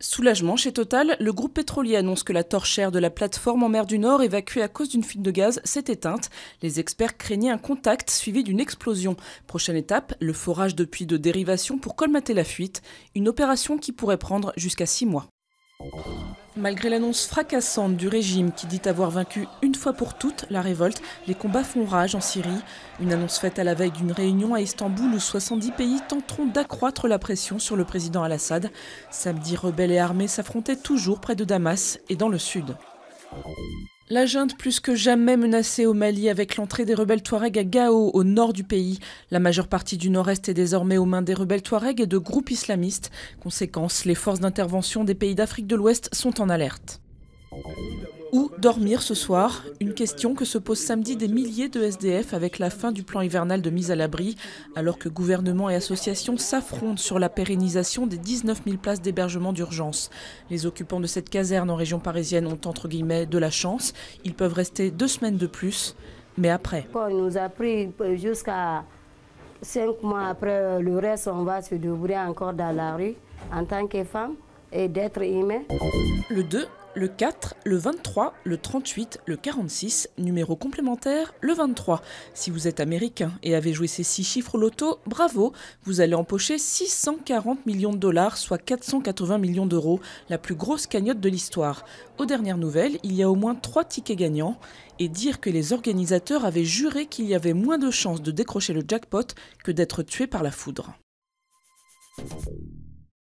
Soulagement chez Total, le groupe pétrolier annonce que la torchère de la plateforme en mer du Nord évacuée à cause d'une fuite de gaz s'est éteinte. Les experts craignaient un contact suivi d'une explosion. Prochaine étape, le forage de puits de dérivation pour colmater la fuite, une opération qui pourrait prendre jusqu'à 6 mois. Malgré l'annonce fracassante du régime qui dit avoir vaincu une fois pour toutes la révolte, les combats font rage en Syrie. Une annonce faite à la veille d'une réunion à Istanbul où 70 pays tenteront d'accroître la pression sur le président Al-Assad. Samedi, rebelles et armées s'affrontaient toujours près de Damas et dans le sud. La junte plus que jamais menacée au Mali avec l'entrée des rebelles Touaregs à Gao, au nord du pays. La majeure partie du nord-est est désormais aux mains des rebelles Touaregs et de groupes islamistes. Conséquence, les forces d'intervention des pays d'Afrique de l'Ouest sont en alerte. Où dormir ce soir? Une question que se posent samedi des milliers de SDF avec la fin du plan hivernal de mise à l'abri, alors que gouvernement et associations s'affrontent sur la pérennisation des 19 000 places d'hébergement d'urgence. Les occupants de cette caserne en région parisienne ont entre guillemets de la chance. Ils peuvent rester 2 semaines de plus, mais après. Il nous a pris jusqu'à 5 mois après, le reste, on va se débrouiller encore dans la rue en tant que femme et d'être humain. Le 2, le 4, le 23, le 38, le 46, numéro complémentaire, le 23. Si vous êtes américain et avez joué ces 6 chiffres au loto, bravo, vous allez empocher 640 millions de dollars, soit 480 millions d'euros, la plus grosse cagnotte de l'histoire. Aux dernières nouvelles, il y a au moins 3 tickets gagnants. Et dire que les organisateurs avaient juré qu'il y avait moins de chances de décrocher le jackpot que d'être tué par la foudre.